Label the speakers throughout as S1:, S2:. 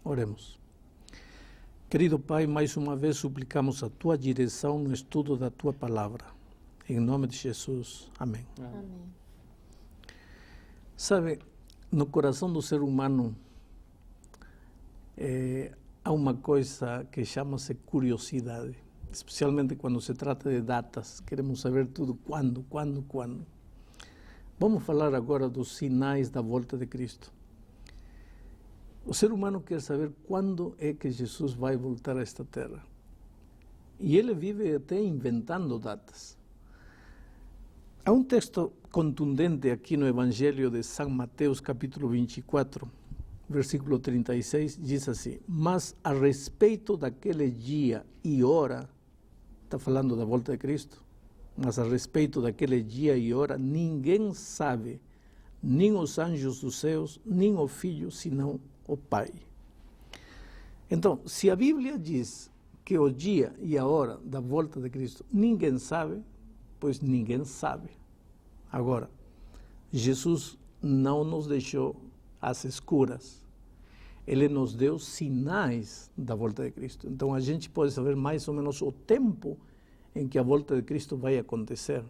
S1: Oremos. Querido Pai, mais uma vez suplicamos a Tua direção no estudo da Tua Palavra. Em nome de Jesus. Amém.
S2: Amém.
S1: Sabe, no coração do ser humano há uma coisa que chama-se curiosidade, especialmente quando se trata de datas. Queremos saber tudo quando. Vamos falar agora dos sinais da volta de Cristo. O ser humano quer saber quando é que Jesus vai voltar a esta terra. E ele vive até inventando datas. Há um texto contundente aqui no Evangelho de São Mateus, capítulo 24, versículo 36, diz assim: mas a respeito daquele dia e hora, está falando da volta de Cristo, mas a respeito daquele dia e hora, ninguém sabe, nem os anjos dos céus, nem o Filho, senão o Pai. Então, se a Bíblia diz que o dia e a hora da volta de Cristo ninguém sabe, pois ninguém sabe. Agora, Jesus não nos deixou às escuras. Ele nos deu sinais da volta de Cristo. Então, a gente pode saber mais ou menos o tempo em que a volta de Cristo vai acontecer,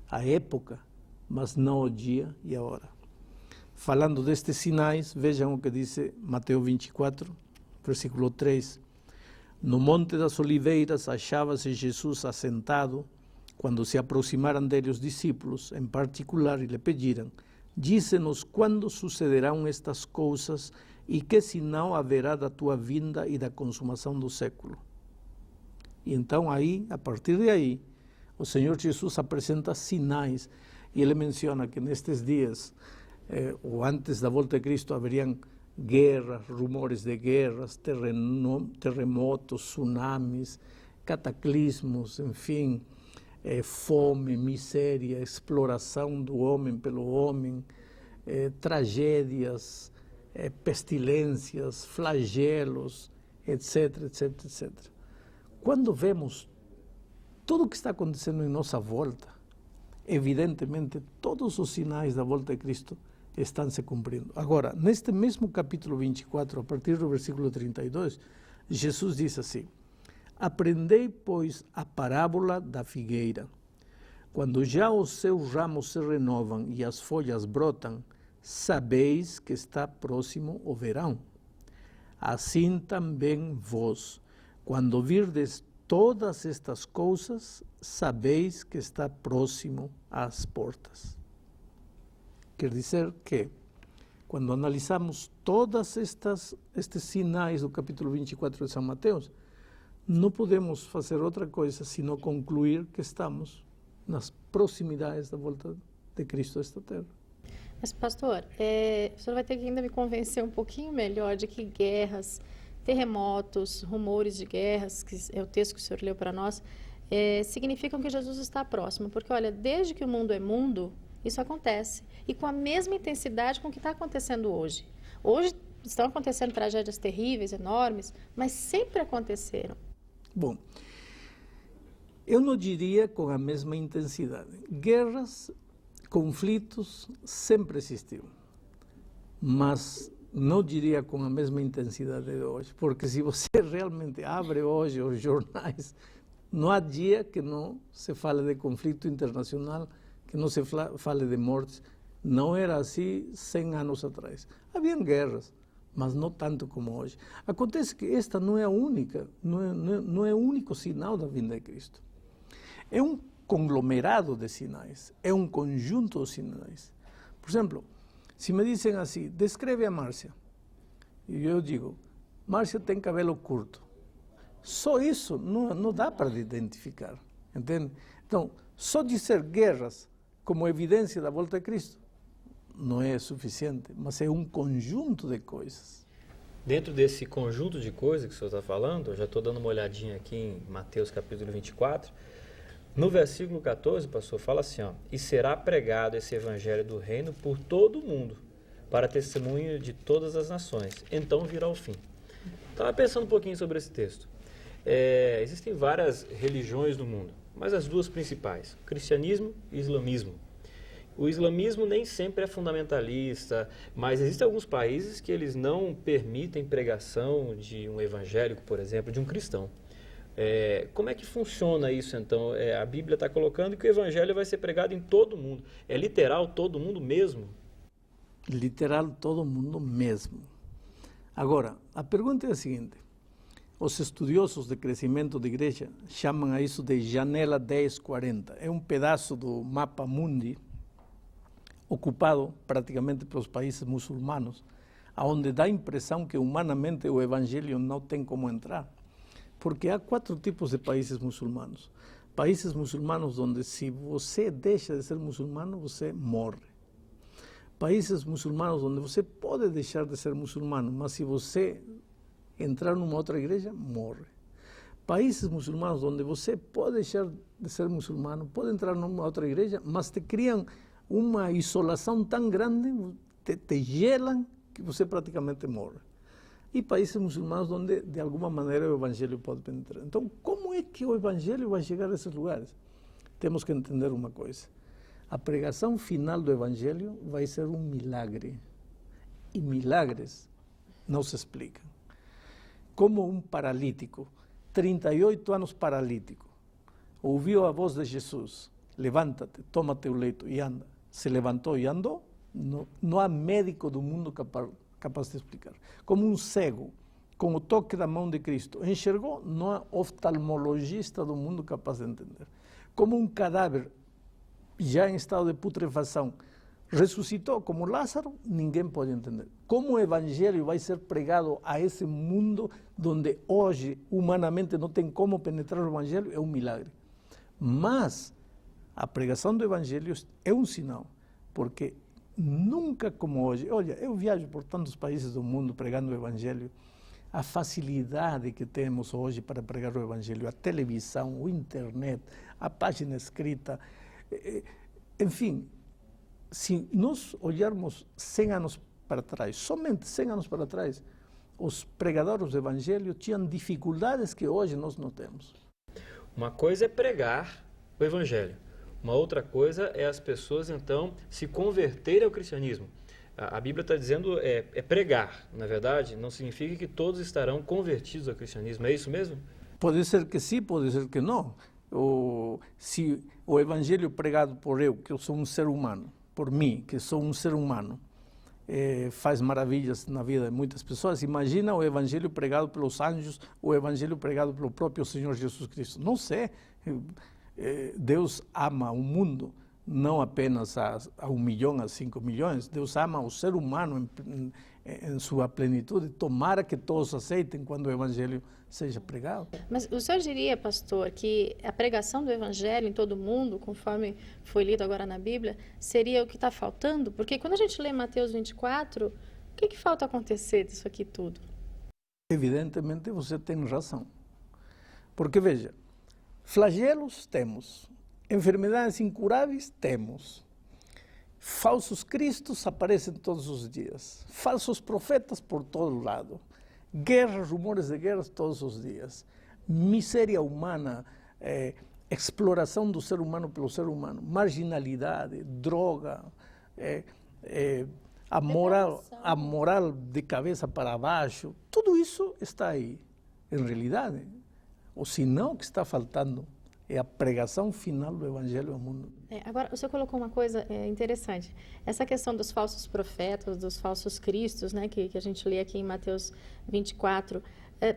S1: a época, mas não o dia e a hora. Falando destes sinais, vejam o que diz Mateus 24, versículo 3. No Monte das Oliveiras achava-se Jesus assentado, quando se aproximaram dele os discípulos, em particular, e lhe pediram: dize-nos quando sucederão estas coisas e que sinal haverá da tua vinda e da consumação do século. E então aí, a partir de aí, o Senhor Jesus apresenta sinais, e ele menciona que nestes dias, ou antes da volta de Cristo, haveriam guerras, rumores de guerras, terremotos, tsunamis, cataclismos, enfim, fome, miséria, exploração do homem pelo homem, tragédias, pestilências, flagelos, etc, etc, etc. Quando vemos tudo o que está acontecendo em nossa volta, evidentemente todos os sinais da volta de Cristo estão se cumprindo. Agora, neste mesmo capítulo 24, a partir do versículo 32, Jesus diz assim: aprendei, pois, a parábola da figueira. Quando já os seus ramos se renovam e as folhas brotam, sabeis que está próximo o verão. Assim também vós, quando virdes todas estas coisas, sabeis que está próximo às portas. Quer dizer que, quando analisamos todos estes sinais do capítulo 24 de São Mateus, não podemos fazer outra coisa senão concluir que estamos nas proximidades da volta de Cristo a esta terra.
S2: Mas, pastor, o senhor vai ter que ainda me convencer um pouquinho melhor de que guerras, terremotos, rumores de guerras, que é o texto que o senhor leu para nós, significam que Jesus está próximo. Porque, olha, desde que o mundo é mundo, isso acontece. E com a mesma intensidade com o que está acontecendo hoje. Hoje estão acontecendo tragédias terríveis, enormes, mas sempre aconteceram.
S1: Bom, eu não diria com a mesma intensidade. Guerras, conflitos sempre existiram, mas não diria com a mesma intensidade de hoje, porque se você realmente abre hoje os jornais, não há dia que não se fale de conflito internacional, que não se fale de mortes. Não era assim 100 anos atrás. Havia guerras, mas não tanto como hoje. Acontece que esta não é a única, não é o único sinal da vinda de Cristo. É um conglomerado de sinais, é um conjunto de sinais. Por exemplo, se me dizem assim, descreve a Márcia, e eu digo, Márcia tem cabelo curto. Só isso não dá para identificar, entende? Então, só dizer guerras como evidência da volta de Cristo não é suficiente, mas é um conjunto de coisas.
S3: Dentro desse conjunto de coisas que o senhor está falando, eu já estou dando uma olhadinha aqui em Mateus capítulo 24, no versículo 14, pastor, fala assim, ó, e será pregado esse evangelho do reino por todo o mundo, para testemunho de todas as nações, então virá o fim. Estava pensando um pouquinho sobre esse texto. Existem várias religiões no mundo, mas as duas principais, o cristianismo e o islamismo. o islamismo nem sempre é fundamentalista, mas existem alguns países que eles não permitem pregação de um evangélico, por exemplo, de um cristão. Como é que funciona isso, então? A Bíblia está colocando que o evangelho vai ser pregado em todo mundo. É literal todo mundo mesmo?
S1: Literal todo mundo mesmo. Agora, a pergunta é a seguinte: os estudiosos de crescimento de igreja chamam a isso de janela 1040. É um pedaço do mapa mundi ocupado praticamente pelos países muçulmanos, onde dá a impressão que humanamente o evangelho não tem como entrar. Porque há 4 tipos de países muçulmanos. Países muçulmanos onde, se você deixa de ser muçulmano, você morre. Países muçulmanos onde você pode deixar de ser muçulmano, mas se você entrar numa outra igreja, morre. Países muçulmanos onde você pode deixar de ser muçulmano, pode entrar numa outra igreja, mas te criam uma isolação tão grande, te gelam, que você praticamente morre. E países muçulmanos onde, de alguma maneira, o evangelho pode penetrar. Então, como é que o evangelho vai chegar a esses lugares? Temos que entender uma coisa. A pregação final do evangelho vai ser um milagre. E milagres não se explicam. Como um paralítico, 38 anos paralítico, ouviu a voz de Jesus: levanta-te, toma teu leito e anda. Se levantou e andou. Não há médico do mundo capaz de explicar. Como um cego, com o toque da mão de Cristo, enxergou, não há oftalmologista do mundo capaz de entender. Como um cadáver já em estado de putrefação ressuscitou, como Lázaro, ninguém pode entender. Como o evangelho vai ser pregado a esse mundo onde hoje, humanamente, não tem como penetrar o evangelho, é um milagre. Mas a pregação do evangelho é um sinal, porque nunca como hoje, olha, eu viajo por tantos países do mundo pregando o evangelho, a facilidade que temos hoje para pregar o evangelho, a televisão, o internet, a página escrita, enfim, se nós olharmos 100 anos para trás, somente 100 anos para trás, os pregadores do evangelho tinham dificuldades que hoje nós não temos.
S3: Uma coisa é pregar o evangelho. Uma outra coisa é as pessoas, então, se converterem ao cristianismo. A Bíblia está dizendo pregar, na verdade, não significa que todos estarão convertidos ao cristianismo. É isso mesmo?
S1: Pode ser que sim, pode ser que não. Se o evangelho pregado por eu, que eu sou um ser humano, por mim, que sou um ser humano, faz maravilhas na vida de muitas pessoas, imagina o evangelho pregado pelos anjos, o evangelho pregado pelo próprio Senhor Jesus Cristo. Não sei. Deus ama o mundo, não apenas a 1 milhão, a 5 milhões. Deus ama o ser humano em sua plenitude. Tomara que todos aceitem quando o evangelho seja pregado.
S2: Mas o senhor diria, pastor, que a pregação do evangelho em todo mundo, conforme foi lido agora na Bíblia, seria o que está faltando? Porque quando a gente lê Mateus 24, o que falta acontecer disso aqui tudo?
S1: Evidentemente você tem razão. Porque, veja, flagelos temos, enfermidades incuráveis temos, falsos cristos aparecem todos os dias, falsos profetas por todo lado, guerras, rumores de guerras todos os dias, miséria humana, exploração do ser humano pelo ser humano, marginalidade, droga, a moral de cabeça para baixo, tudo isso está aí, em realidade. Ou se não, o que está faltando é a pregação final do evangelho ao mundo.
S2: Agora, o senhor colocou uma coisa interessante. Essa questão dos falsos profetas, dos falsos cristos, né, que a gente lê aqui em Mateus 24,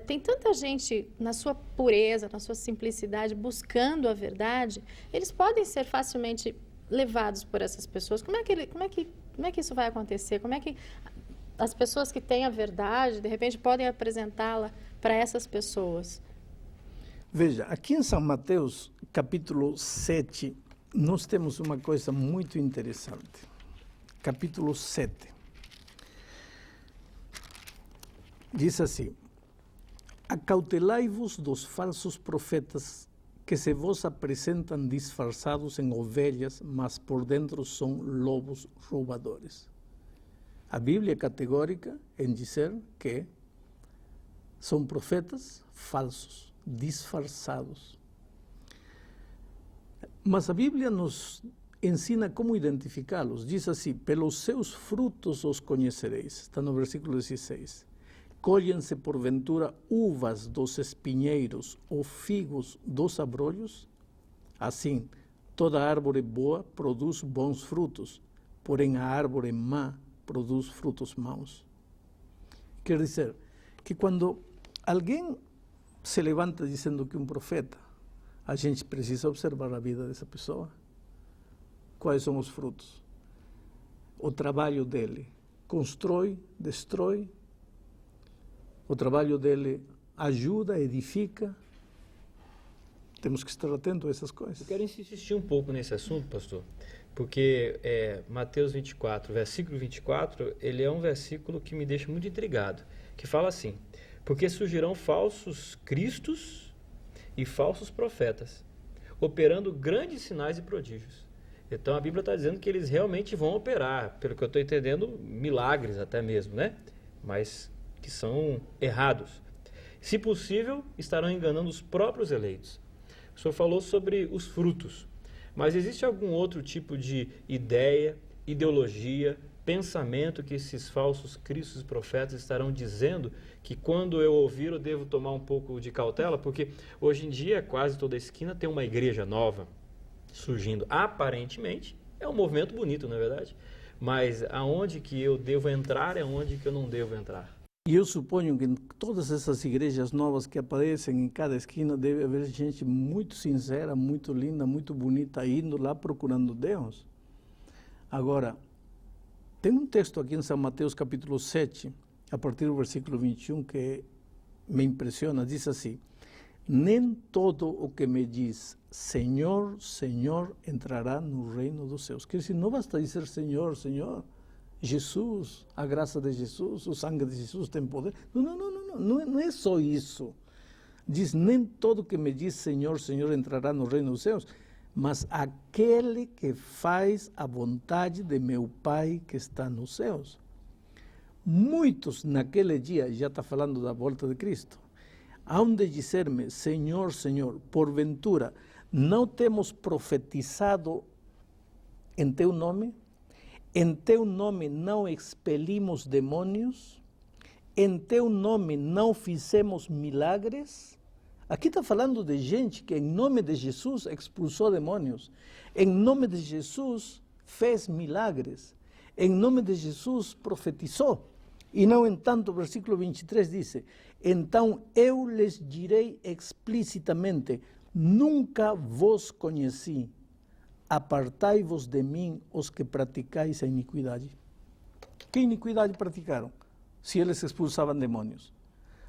S2: tem tanta gente na sua pureza, na sua simplicidade, buscando a verdade, eles podem ser facilmente levados por essas pessoas. Como é que isso vai acontecer? Como é que as pessoas que têm a verdade, de repente, podem apresentá-la para essas pessoas?
S1: Veja, aqui em São Mateus, capítulo 7, nós temos uma coisa muito interessante. Capítulo 7. Diz assim: acautelai-vos dos falsos profetas que se vos apresentam disfarçados em ovelhas, mas por dentro são lobos roubadores. A Bíblia é categórica em dizer que são profetas falsos, disfarçados. Mas a Bíblia nos ensina como identificá-los. Diz assim, pelos seus frutos os conhecereis. Está no versículo 16. Colhem-se porventura uvas dos espinheiros ou figos dos abrolhos? Assim, toda árvore boa produz bons frutos, porém a árvore má produz frutos maus. Quer dizer, que quando alguém se levanta dizendo que é um profeta, a gente precisa observar a vida dessa pessoa. Quais são os frutos? O trabalho dele constrói, destrói. O trabalho dele ajuda, edifica. Temos que estar atentos a essas coisas.
S3: Eu quero insistir um pouco nesse assunto, pastor, porque Mateus 24, versículo 24, ele é um versículo que me deixa muito intrigado, que fala assim, porque surgirão falsos cristos e falsos profetas, operando grandes sinais e prodígios. Então a Bíblia está dizendo que eles realmente vão operar, pelo que eu estou entendendo, milagres até mesmo, né? Mas que são errados. Se possível, estarão enganando os próprios eleitos. O senhor falou sobre os frutos, mas existe algum outro tipo de ideia, ideologia, pensamento que esses falsos cristos e profetas estarão dizendo que quando eu ouvir eu devo tomar um pouco de cautela? Porque hoje em dia quase toda esquina tem uma igreja nova surgindo. Aparentemente é um movimento bonito, não é verdade? Mas aonde que eu devo entrar e aonde que eu não devo entrar?
S1: E eu suponho que em todas essas igrejas novas que aparecem em cada esquina deve haver gente muito sincera, muito linda, muito bonita, indo lá procurando Deus. Agora, tem um texto aqui em São Mateus capítulo 7, a partir do versículo 21, que me impressiona, diz assim, nem todo o que me diz Senhor, Senhor, entrará no reino dos céus. Quer dizer, não basta dizer Senhor, Senhor, Jesus, a graça de Jesus, o sangue de Jesus tem poder. Não é só isso. Diz, nem todo que me diz Senhor, Senhor entrará no reino dos céus, mas aquele que faz a vontade de meu Pai que está nos céus. Muitos naquele dia, já está falando da volta de Cristo, hão de dizer-me, Senhor, Senhor, porventura, não temos profetizado em teu nome? Em teu nome não expelimos demônios? Em teu nome não fizemos milagres? Aqui está falando de gente que em nome de Jesus expulsou demônios. Em nome de Jesus fez milagres. Em nome de Jesus profetizou. E não entanto, o versículo 23 diz, então eu lhes direi explicitamente, nunca vos conheci. Apartai-vos de mim, os que praticais a iniquidade. Que iniquidade praticaram? Se eles expulsavam demônios,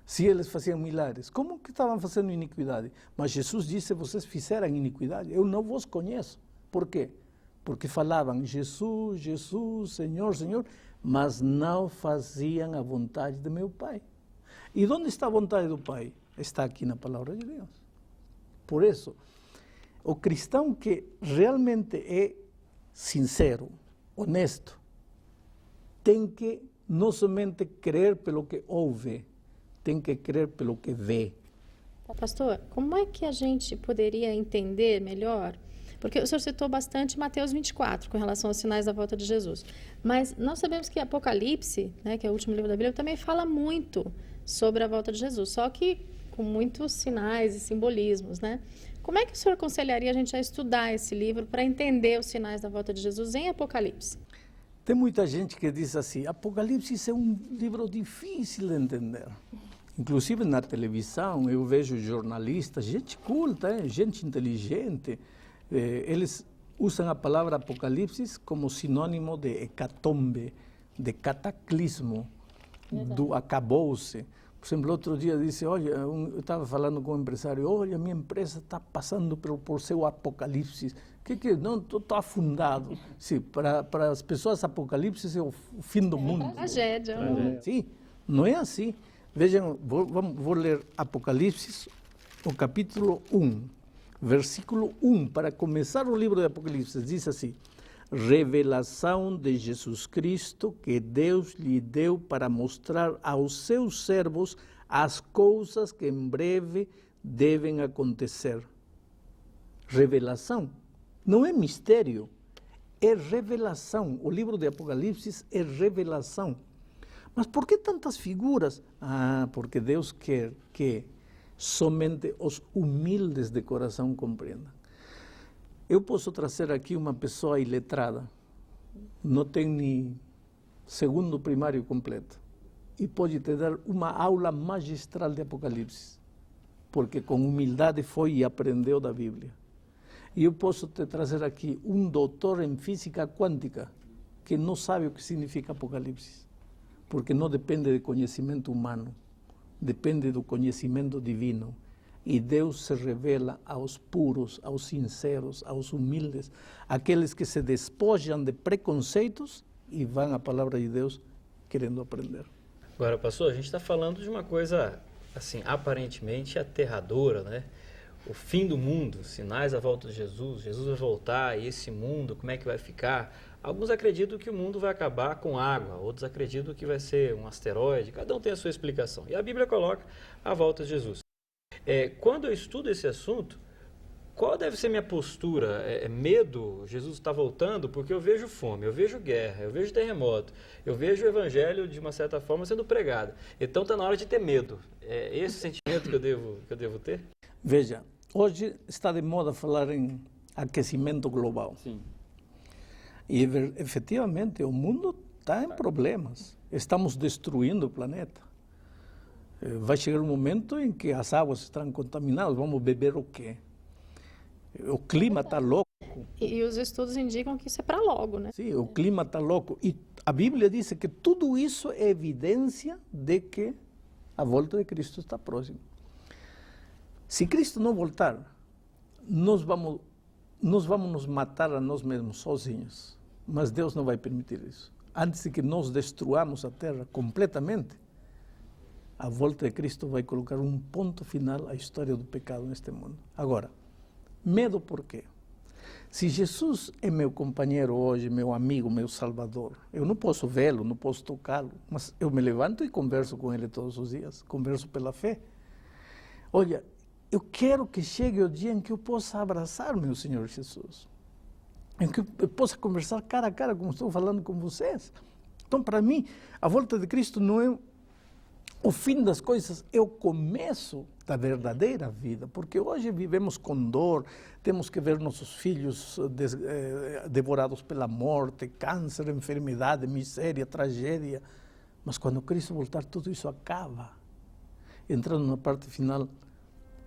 S1: se eles faziam milagres, como que estavam fazendo iniquidade? Mas Jesus disse, vocês fizeram iniquidade, eu não vos conheço. Por quê? Porque falavam, Jesus, Jesus, Senhor, Senhor, mas não faziam a vontade de meu Pai. E onde está a vontade do Pai? Está aqui na palavra de Deus. Por isso, o cristão que realmente é sincero, honesto, tem que não somente crer pelo que ouve, tem que crer pelo que vê.
S2: Pastor, como é que a gente poderia entender melhor? Porque o senhor citou bastante Mateus 24, com relação aos sinais da volta de Jesus. Mas nós sabemos que Apocalipse, né, que é o último livro da Bíblia, também fala muito sobre a volta de Jesus, só que com muitos sinais e simbolismos, né? Como é que o senhor aconselharia a gente a estudar esse livro para entender os sinais da volta de Jesus em Apocalipse?
S1: Tem muita gente que diz assim, Apocalipse é um livro difícil de entender. Inclusive na televisão eu vejo jornalistas, gente culta, gente inteligente, eles usam a palavra Apocalipse como sinônimo de hecatombe, de cataclismo, do acabou-se. Por exemplo, outro dia disse, olha, eu estava falando com um empresário, olha, minha empresa está passando por seu apocalipse. Não, estou afundado. Sim, para as pessoas, apocalipse é o fim do mundo.
S2: Tragédia.
S1: Sim, não é assim. Vejam, vou ler Apocalipse, o capítulo 1, versículo 1, para começar o livro de Apocalipse, diz assim, revelação de Jesus Cristo que Deus lhe deu para mostrar aos seus servos as coisas que em breve devem acontecer. Revelação não é mistério, é revelação. O livro de Apocalipse é revelação. Mas por que tantas figuras? Ah, porque Deus quer que somente os humildes de coração compreendam. Eu posso trazer aqui uma pessoa iletrada, não tem nem segundo primário completo, e pode te dar uma aula magistral de Apocalipse, porque com humildade foi e aprendeu da Bíblia. E eu posso te trazer aqui um doutor em física quântica que não sabe o que significa Apocalipse, porque não depende de conhecimento humano, depende do conhecimento divino. E Deus se revela aos puros, aos sinceros, aos humildes, aqueles que se despojam de preconceitos e vão à palavra de Deus querendo aprender.
S3: Agora, pastor, a gente está falando de uma coisa, assim, aparentemente aterradora, né? O fim do mundo, sinais da volta de Jesus, Jesus vai voltar, e esse mundo, como é que vai ficar? Alguns acreditam que o mundo vai acabar com água, outros acreditam que vai ser um asteroide, cada um tem a sua explicação. E a Bíblia coloca a volta de Jesus. Quando eu estudo esse assunto, qual deve ser minha postura? Medo? Jesus está voltando? Porque eu vejo fome, eu vejo guerra, eu vejo terremoto, eu vejo o evangelho de uma certa forma sendo pregado. Então está na hora de ter medo. É esse sentimento que eu devo ter?
S1: Veja, hoje está de moda falar em aquecimento global.
S3: Sim.
S1: E efetivamente o mundo está em problemas. Estamos destruindo o planeta. Vai chegar um momento em que as águas estarão contaminadas. Vamos beber o quê? O clima está louco.
S2: E os estudos indicam que isso é para logo, né?
S1: Sim, o clima está louco. E a Bíblia diz que tudo isso é evidência de que a volta de Cristo está próxima. Se Cristo não voltar, nós vamos nos matar a nós mesmos sozinhos. Mas Deus não vai permitir isso. Antes de que nós destruamos a terra completamente, a volta de Cristo vai colocar um ponto final à história do pecado neste mundo. Agora, medo por quê? Se Jesus é meu companheiro hoje, meu amigo, meu salvador, eu não posso vê-lo, não posso tocá-lo, mas eu me levanto e converso com ele todos os dias, converso pela fé. Olha, eu quero que chegue o dia em que eu possa abraçar meu Senhor Jesus, em que eu possa conversar cara a cara como estou falando com vocês. Então, para mim, a volta de Cristo não é o fim das coisas, é o começo da verdadeira vida, porque hoje vivemos com dor, temos que ver nossos filhos devorados pela morte, câncer, enfermidade, miséria, tragédia. Mas quando Cristo voltar, tudo isso acaba. Entrando na parte final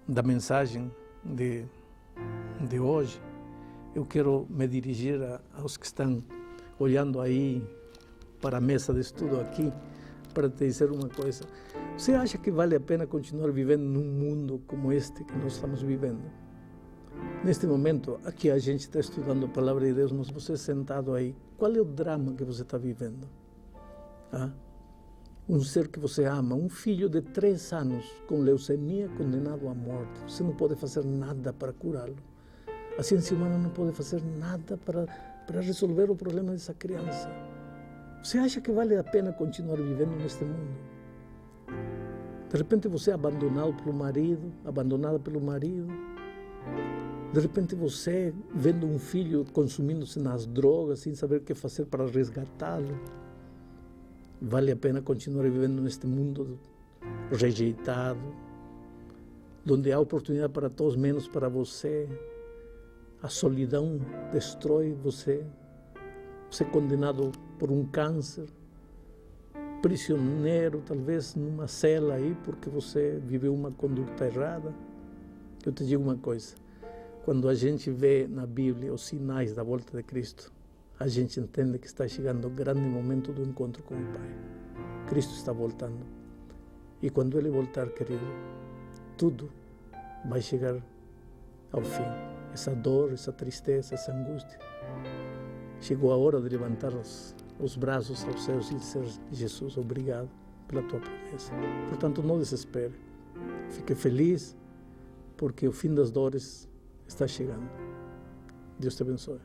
S1: da mensagem de hoje, eu quero me dirigir aos que estão olhando aí para a mesa de estudo aqui, para te dizer uma coisa. Você acha que vale a pena continuar vivendo num mundo como este que nós estamos vivendo? Neste momento, aqui a gente está estudando a palavra de Deus, mas você sentado aí, qual é o drama que você está vivendo? Um ser que você ama, um filho de 3 anos com leucemia condenado à morte. Você não pode fazer nada para curá-lo. A ciência humana não pode fazer nada para resolver o problema dessa criança. Você acha que vale a pena continuar vivendo neste mundo? De repente você é abandonado pelo marido, abandonada pelo marido. De repente você vendo um filho consumindo-se nas drogas, sem saber o que fazer para resgatá-lo. Vale a pena continuar vivendo neste mundo rejeitado, onde há oportunidade para todos, menos para você. A solidão destrói você. Você é condenado por um câncer, prisioneiro, talvez numa cela aí, porque você viveu uma conduta errada. Eu te digo uma coisa, quando a gente vê na Bíblia os sinais da volta de Cristo, a gente entende que está chegando o grande momento do encontro com o Pai. Cristo está voltando. E quando Ele voltar, querido, tudo vai chegar ao fim. Essa dor, essa tristeza, essa angústia. Chegou a hora de levantar os braços aos céus e dizer: Jesus, obrigado pela tua promessa. Portanto, não desespere. Fique feliz, porque o fim das dores está chegando. Deus te abençoe.